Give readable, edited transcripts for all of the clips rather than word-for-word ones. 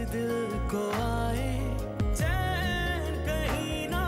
दिल को आए चैन कहीं ना।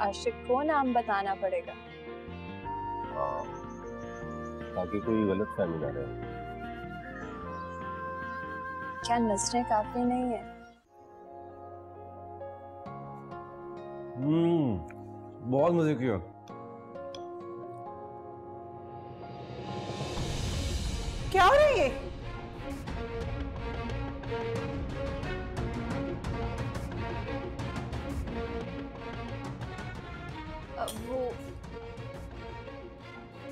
आशिक को नाम बताना पड़ेगा ताकि कोई गलत फहमी ना रहे। क्या नजरें काफी नहीं है? बहुत मजे किया। क्या हो रहा है ये?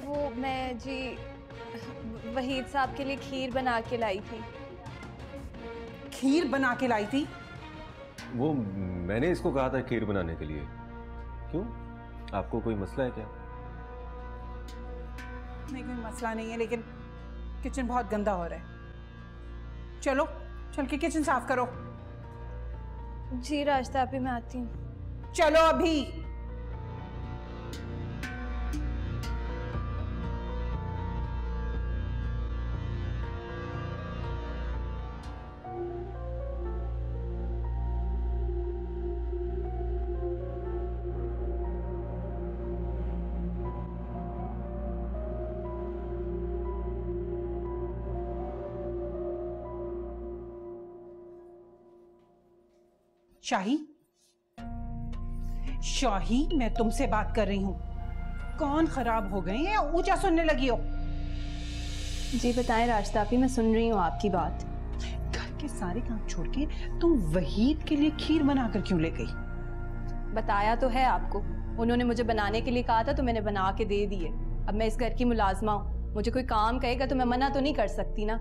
वो मैं जी वहीद साहब के लिए खीर बना के लाई थी। खीर बना के लाई थी? वो मैंने इसको कहा था खीर बनाने के लिए। क्यों, आपको कोई मसला है क्या? नहीं, कोई मसला नहीं है, लेकिन किचन बहुत गंदा हो रहा है। चलो चल के किचन साफ करो। जी रास्ता अभी मैं आती हूँ। चलो अभी। शाही, शाही, मैं तुमसे बात कर रही हूं। कान खराब हो गए हैं या ऊंचा सुनने लगी हो? जी बताएं रास्ता मैं सुन रही हूँ आपकी बात। घर के सारे काम छोड़ के तुम वहीद के लिए खीर बनाकर क्यों ले गई? बताया तो है आपको, उन्होंने मुझे बनाने के लिए कहा था तो मैंने बना के दे दिए। अब मैं इस घर की मुलाजमा हूँ, मुझे कोई काम कहेगा तो मैं मना तो नहीं कर सकती ना।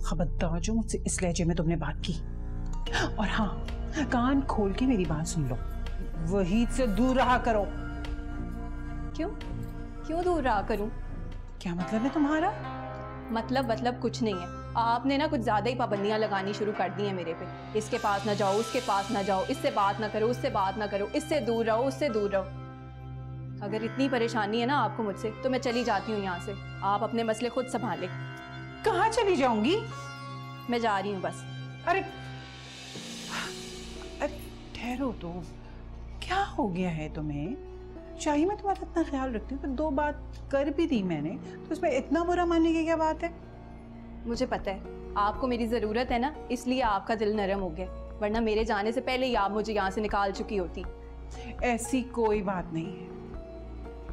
खबरदार जो मुझसे इस लहजे में तुमने बात की। और हाँ, कान खोल के मेरी बात सुन लो, वहीद से दूर रहा करो। क्यों क्यों दूर रहा करूं? क्या मतलब है तुम्हारा? मतलब कुछ नहीं है। आपने ना कुछ ज्यादा ही पाबंदियां लगानी शुरू कर दी हैं मेरे पे। इसके पास ना जाओ, उसके पास ना जाओ, इससे बात ना करो, उससे बात ना करो, इससे दूर रहो, उससे दूर रहो। अगर इतनी परेशानी है ना आपको मुझसे तो मैं चली जाती हूँ यहाँ से। आप अपने मसले खुद संभालें। कहाँ चली जाऊंगी? मैं जा रही हूँ बस। अरे ठहरो तो, क्या हो गया है तुम्हें? शाही, मैं तुम्हारा इतना ख्याल रखती हूँ, पर 2 बात कर भी दी मैंने तो इसमें इतना बुरा मानने की क्या बात है? मुझे पता है आपको मेरी जरूरत है ना, इसलिए आपका दिल नरम हो गया, वरना मेरे जाने से पहले ही आप मुझे यहाँ से निकाल चुकी होती। ऐसी कोई बात नहीं है,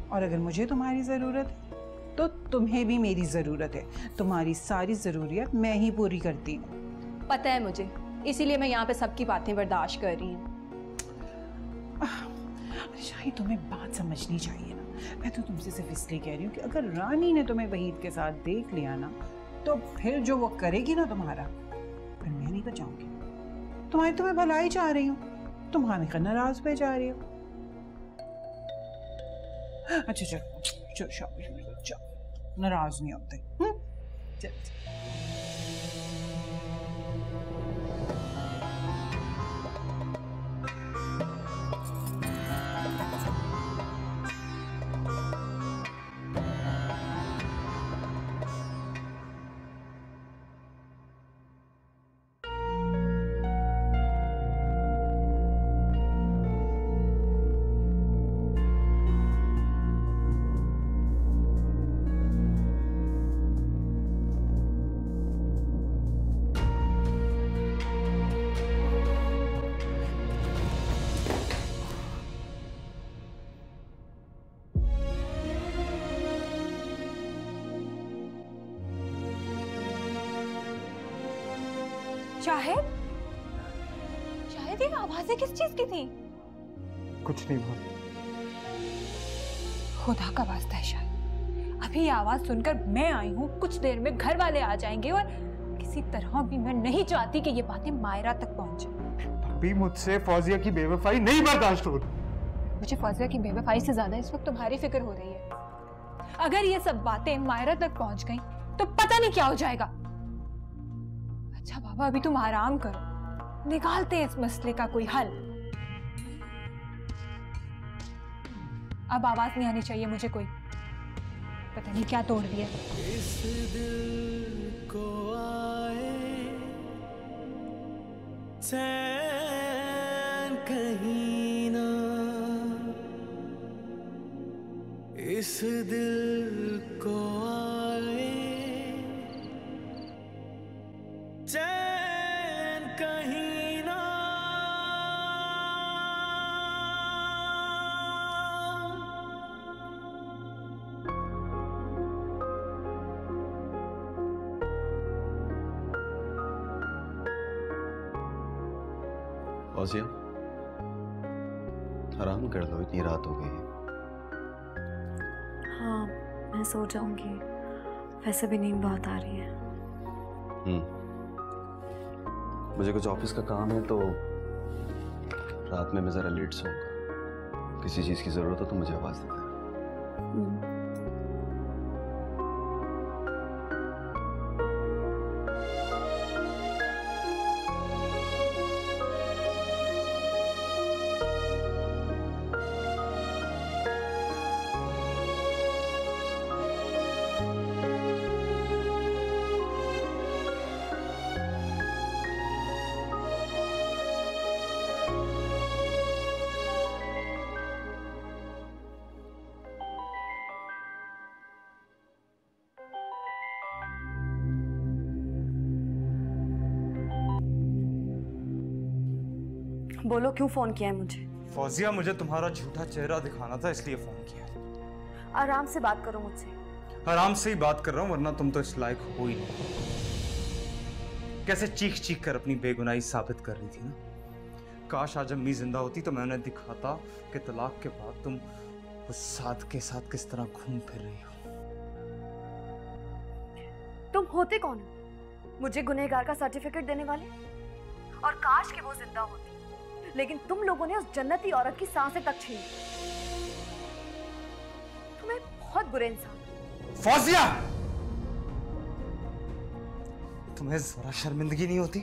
और अगर मुझे तुम्हारी जरूरत है तो तुम्हें भी मेरी जरूरत है। तुम्हारी सारी जरूरियत मैं ही पूरी करती हूँ। पता है मुझे, इसीलिए मैं यहाँ पे सबकी बातें बर्दाश्त कर रही हूँ। शाही, तुम्हें बात समझनी चाहिए ना। मैं तो तुमसे सिर्फ इसलिए कह रही हूँ कि अगर रानी ने तुम्हें वहीद के साथ देख लिया ना, तो फिर जो वो करेगी ना तुम्हारा, फिर मैं नहीं बचाऊंगी। तुम्हें भलाई चाह रही हूँ, तुम हमें नाराज पे जा रही हो। अच्छा चलो चलो, नाराज नहीं होते। चल। शाहिद, शाहिद ये आवाजें किस चीज की थी? कुछ नहीं हुआ। खुदा का वास्ता है शाहिद, अभी ये आवाज सुनकर मैं आई हूँ, कुछ देर में घर वाले आ जाएंगे और किसी तरह भी मैं नहीं चाहती कि ये बातें मायरा तक पहुंचे। भाभी, मुझसे फौजिया की बेवफाई नहीं बर्दाश्त हो रही। मुझे फौजिया की बेवफाई से ज्यादा इस वक्त तुम्हारी फिक्र हो रही है। अगर ये सब बातें मायरा तक पहुंच गई तो पता नहीं क्या हो जाएगा। अच्छा बाबा, अभी तुम आराम करो, निकालते हैं इस मसले का कोई हल। अब आवाज नहीं आनी चाहिए मुझे कोई। पता नहीं क्या तोड़ दिया। इस दिल को आए चैन कहीं ना, इस दिल को आए चैन कहीं ना। फौजिया, आराम कर लो, इतनी रात हो गई है। हाँ, मैं सो जाऊंगी, वैसे भी नींद बहुत आ रही है। मुझे कुछ ऑफिस का काम है तो रात में मैं जरा लेट सोऊंगा। किसी चीज की जरूरत हो तो मुझे आवाज देना। बोलो, क्यों फोन किया है मुझे? फौजिया, मुझे तुम्हारा झूठा चेहरा दिखाना था, इसलिए फोन किया। आराम से बात करो मुझसे। आराम से ही बात कर रहा हूं, वरना तुम तो इस लायक हो ही नहीं। कैसे चीख चीख कर अपनी बेगुनाही साबित कर रही थी ना। काश आज अम्मी जिंदा होती तो मैं उन्हें दिखाता कि तलाक के बाद तुम उस साथ के साथ किस तरह घूम फिर रही हो। तुम होते कौन हो मुझे गुनहगार का सर्टिफिकेट देने वाले? और काश कि वो जिंदा होती, लेकिन तुम लोगों ने उस जन्नती औरत की सांसें तक छीनी। तुम्हें बहुत बुरे इंसान। फौजिया, तुम्हें जरा शर्मिंदगी नहीं होती?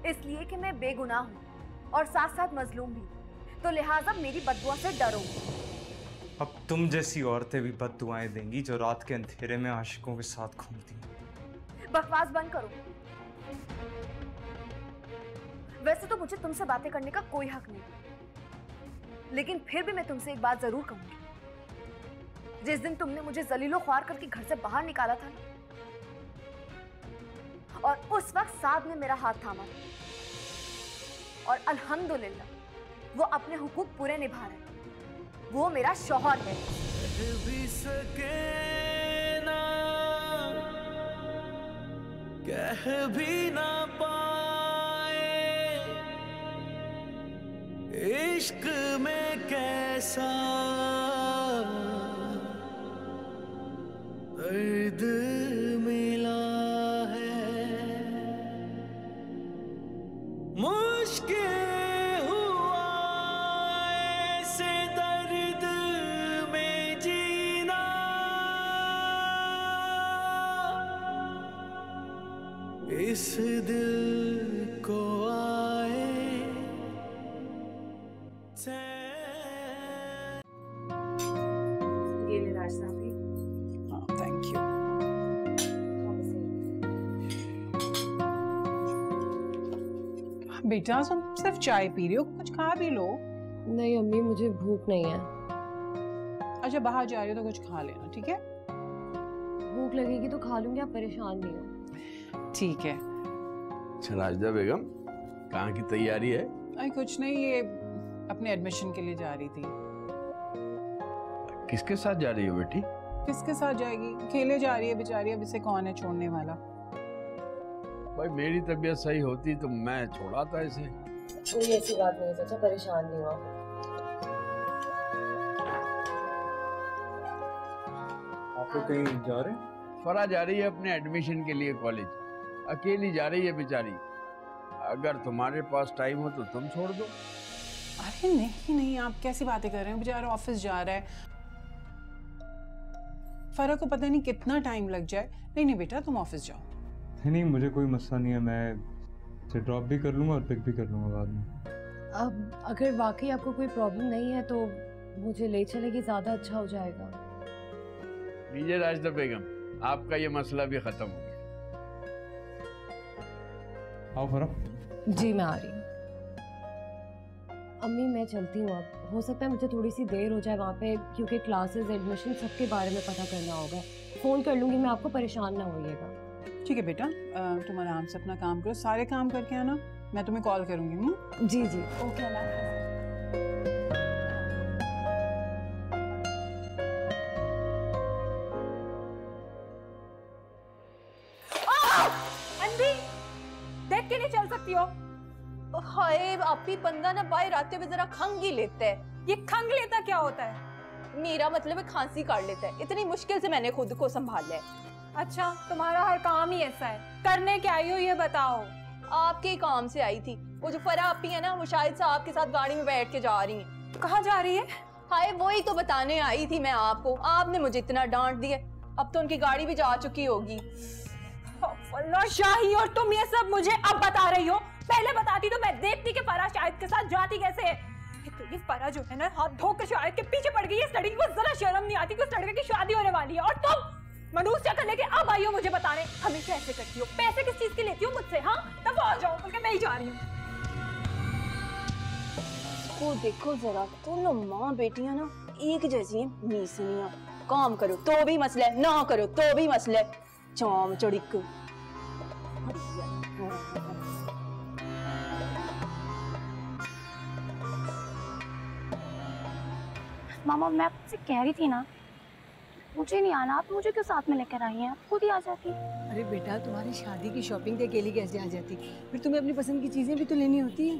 इसलिए कि मैं बेगुनाह हूं और साथ साथ मजलूम भी, तो लिहाजा मेरी बददुआ से डरो। अब तुम जैसी औरतें भी बददुआएं देंगी जो रात के अंधेरे में आशिकों के साथ घूमती हैं। बकवास बंद करो। वैसे तो मुझे तुमसे बातें करने का कोई हक नहीं, लेकिन फिर भी मैं तुमसे एक बात जरूर कहूंगी। जिस दिन तुमने मुझे जलीलो ख्वार करके घर से बाहर निकाला था ना, और उस वक्त साद ने मेरा हाथ थामा, और अल्हम्दुलिल्लाह वो अपने हुकूक पूरे निभा रहे। वो मेरा शौहर है। कह भी सके ना, कह भी ना पाए, इश्क में कैसा दर्द मिला है। मुश्किल हुआ ऐसे दर्द में जीना, इस दिल को आए ये ले राज साहब। Thank you. बेटा तुम सिर्फ चाय पी रही हो, कुछ खा भी लो। नहीं अम्मी, मुझे भूख नहीं है। अच्छा बाहर जा रही हो तो कुछ खा लेना, ठीक है? भूख लगेगी तो खा लूंगी, आप परेशान नहीं हो। ठीक है। शनाजदा बेगम, कहाँ की तैयारी है? अरे कुछ नहीं, ये अपने एडमिशन के लिए जा रही थी। किसके साथ जा रही हो बेटी? किसके साथ जाएगी, अकेले जा रही है बेचारी, अब इसे कौन है छोड़ने वाला। भाई मेरी तबीयत सही होती तो मैं छोड़ा था इसे। कोई ऐसी बात नहीं है चाचा, परेशान नहीं हुआ। आप लोग कहीं जा रहे हैं? फरा जा रही है अपने एडमिशन के लिए कॉलेज, अकेली जा रही है बेचारी। अगर तुम्हारे पास टाइम हो तो तुम छोड़ दो। अरे नहीं नहीं, आप कैसी बातें कर रहे हैं, बेचारा ऑफिस जा रहा है, फरा को पता नहीं कितना टाइम लग जाए। नहीं नहीं बेटा, तुम ऑफिस जाओ। नहीं, मुझे कोई मसला नहीं है, मैं इसे ड्रॉप भी कर लूंगा और पिक भी कर लूंगा बाद में। अब अगर वाकई आपको कोई प्रॉब्लम नहीं है तो मुझे ले चलेगी, ज्यादा अच्छा हो जाएगा। लीजिए राशिदा बेगम, आपका ये मसला भी खत्म हो गया। आओ फरा। जी मैं आ रही हूँ। अम्मी मैं चलती हूँ अब, हो सकता है मुझे थोड़ी सी देर हो जाए वहाँ पे, क्योंकि क्लासेस एडमिशन सबके बारे में पता करना होगा। फ़ोन कर लूँगी मैं आपको, परेशान ना होइएगा। ठीक है बेटा, तुम आराम से अपना काम करो, सारे काम करके आना, मैं तुम्हें कॉल करूँगी। जी जी ओके, अल्लाह हाफ़िज़। देख के नहीं चल सकती हो? हाय आपी बंदा ना बाहर आते हुए जरा खंग ही लेता है। ये खंग लेता क्या होता है? मेरा मतलब है खांसी काट लेता है। इतनी मुश्किल से मैंने खुद को संभाला है। अच्छा, तुम्हारा हर काम ही ऐसा है। करने क्या आई हो ये बताओ। आपके ही काम से आई थी। वो जो फरा आपी है ना, वो शायद से आपके साथ गाड़ी में बैठ के जा रही है। कहाँ जा रही है? हाय वही तो बताने आई थी मैं आपको। आपने मुझे इतना डांट दिया, अब तो उनकी गाड़ी भी जा चुकी होगी। शाही, और तुम ये सब मुझे अब बता रही हो? पहले बताती तो मैं देखती कि फरा शाहिद के साथ जाती कैसे है। तो ये फरा जो है ना, हाथ धोकर शाहिद के पीछे पड़ गई है। इस लड़की को जरा शर्म नहीं आती कि उस लड़के की शादी होने वाली है, और तुम मनूस चक्कर लेके अब आई हो मुझे बताने। हमेशा ऐसे करती हो। पैसे किस चीज के लेती हो मुझसे? हाँ तब आ जाओ, बल्कि मैं ही जा रही हूँ। वो देखो जरा, दोनों माँ बेटियां ना एक जैसी हैं, मीसनियां। काम करो तो भी मसला है, ना करो तो भी मसला है। चाम चड़िक। मामा मैं आपसे कह रही थी ना, मुझे नहीं आना, आप मुझे क्यों साथ में लेकर आई हैं? आप खुद ही आ जाती। अरे बेटा, तुम्हारी शादी की शॉपिंग पे अकेली कैसे आ जाती? फिर तुम्हें अपनी पसंद की चीजें भी तो लेनी होती है।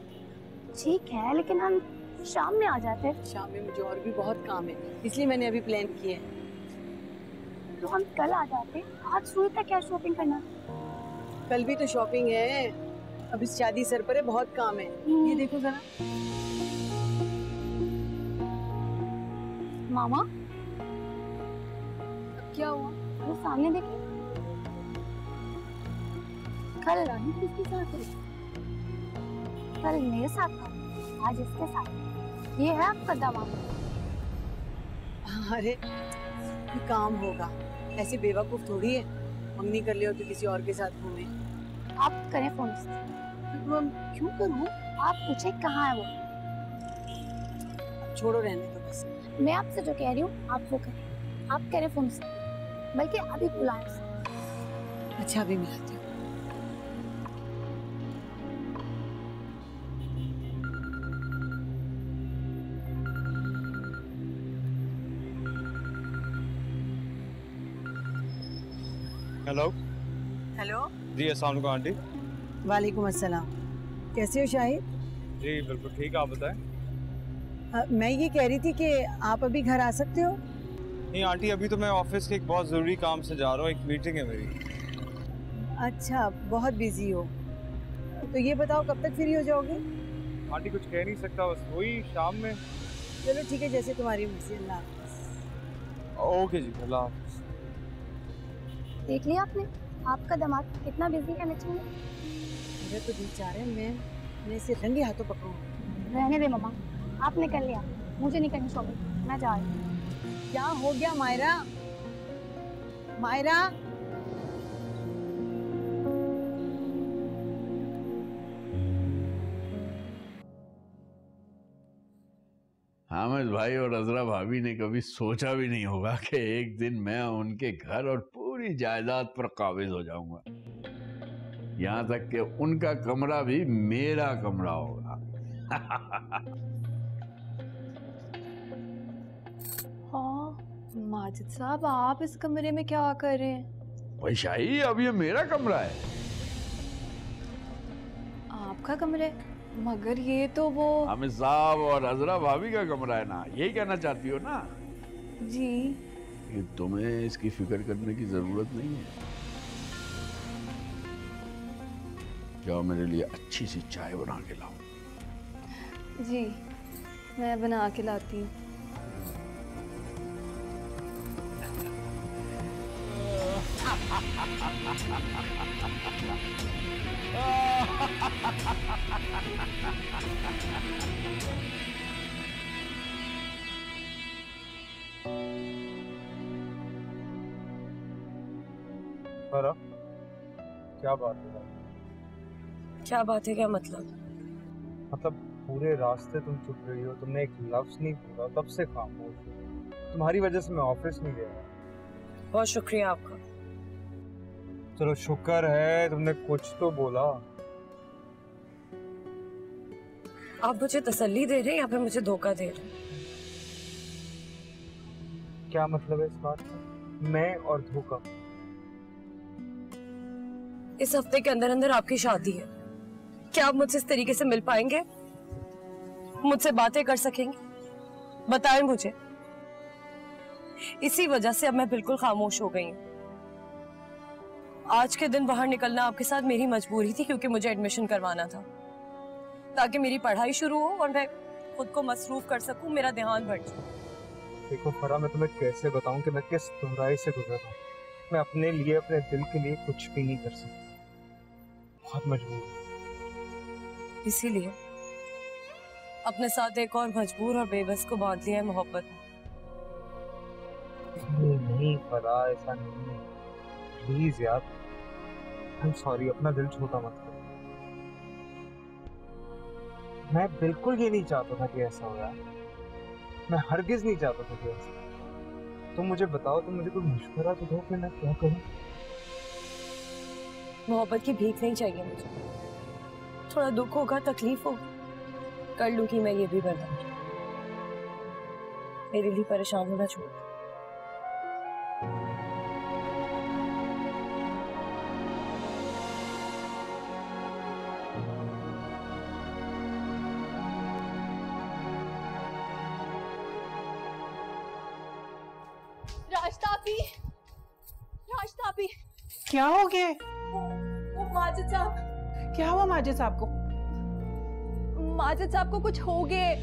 ठीक है, लेकिन हम शाम में आ जाते। शाम में मुझे और भी बहुत काम है, इसलिए मैंने अभी प्लान किया है। तो हम कल आ जाते। आज सुई तक क्या शॉपिंग करना? कल भी तो शॉपिंग है, अब इस शादी सर पर है, बहुत काम है। ये देखो जरा। मामा अब क्या हुआ? वो सामने देखिए, कल रानी किसके साथ है? कल मेरे साथ था, आज इसके साथ। ये है आपका दामाद। अरे काम होगा, ऐसे बेवकूफ थोड़ी है मंगनी कर लियो तो किसी और के साथ घूमे। आप करें फोन से। क्यों करूं? आप पूछे कहाँ है वो। छोड़ो, रहने दो बस। मैं आपसे जो कह रही हूँ आप वो करें। आप करें फोन से, बल्कि अभी बुलाएं। अच्छा अभी मिलाती हूँ। हेलो। हेलो जी अस्सलाम वालेकुम आंटी। वालेकुम अस्सलाम। कैसे हो शाहिद? जी बिल्कुल ठीक, आप बताएं। मैं ये कह रही थी कि आप अभी घर आ सकते हो? नहीं आंटी, अभी तो मैं ऑफिस के एक बहुत ज़रूरी काम से जा रहा हूँ, एक मीटिंग है मेरी। अच्छा, बहुत बिजी हो। तो ये बताओ कब तक फ्री हो जाओगे? आंटी कुछ कह नहीं सकता, बस वही शाम में। चलो ठीक है, जैसे तुम्हारी मर्जी। अल्लाह हाफ़िज़। ओके जी, अल्लाह हाफ़िज़। देख लिया आपने, आपका दामाद कितना बिजी है मीटिंग में। मेरा तो दिल चाह रहा है मैं इसे रंगे हाथों पकड़ूं। रहने दे मामा, आपने कर लिया, मुझे नहीं करनी शॉपिंग, मैं जा रही हूँ। क्या हो गया मायरा? मायरा हामिद भाई और अजरा भाभी ने कभी सोचा भी नहीं होगा कि एक दिन मैं उनके घर और पूरी जायदाद पर काबिज हो जाऊंगा। यहाँ तक कि उनका कमरा भी मेरा कमरा होगा। हाँ माजिद साहब, आप इस कमरे में क्या कर रहे हैं? भाई शाही, अब ये मेरा कमरा है। आपका कमरा है? मगर ये तो वो हामिद साहब और अजरा भाभी का कमरा है ना, यही कहना चाहती हो ना? जी। कि तुम्हें इसकी फिक्र करने की जरूरत नहीं है। जाओ मेरे लिए अच्छी सी चाय बना के लाओ। जी मैं बना के लाती हूँ। फरा, क्या बात है? क्या बात है? क्या मतलब? मतलब पूरे रास्ते तुम चुप रही हो, तुमने एक लफ्ज नहीं बोला, तब से खामोश हो। तुम्हारी वजह से मैं ऑफिस नहीं गया। बहुत शुक्रिया आपका। चलो शुक्र है तुमने कुछ तो बोला। आप मुझे तसल्ली दे रहे हैं या फिर मुझे धोखा दे रहे हैं? क्या मतलब है इस बात का? मैं और धोखा? इस हफ्ते के अंदर अंदर आपकी शादी है। क्या आप मुझसे इस तरीके से मिल पाएंगे? मुझसे बातें कर सकेंगे? बताएं मुझे। इसी वजह से अब मैं बिल्कुल खामोश हो गई हूँ। आज के दिन बाहर निकलना आपके साथ मेरी मजबूरी थी, क्योंकि मुझे एडमिशन करवाना था ताकि मेरी पढ़ाई शुरू हो और मैं खुद को मसरूफ कर सकूं, मेरा ध्यान बढ़ जाए। देखो फरा, मैं तुम्हें कैसे बताऊं कि मैं किस दोहराई से गुजर रहा हूँ। मैं अपने लिए, अपने दिल के लिए कुछ भी नहीं कर सकता। बहुत मजबूर हूं। इसीलिए अपने साथ एक और मजबूर और बेबस को बांध लिया है मोहब्बत में। नहीं फरा, ऐसा नहीं है। प्लीज यार, आई एम सॉरी, अपना दिल छोटा मत करो। मैं बिल्कुल ये नहीं चाहता था कि ऐसा हो यार। मैं हरगिज नहीं चाहता था कि ऐसा। तुम मुझे बताओ, तुम मुझे कोई मशवरा तो दो कि मैं क्या करूं। मोहब्बत की भीख नहीं चाहिए मुझे। थोड़ा दुख होगा, तकलीफ होगी, कर लूंगी मैं ये भी बर्दाश्त। मेरे लिए परेशान होना छोड़। राजतापी, क्या हो गया? वो माजिद साहब। क्या हुआ माजिद साहब को? माजिद साहब को कुछ हो गए।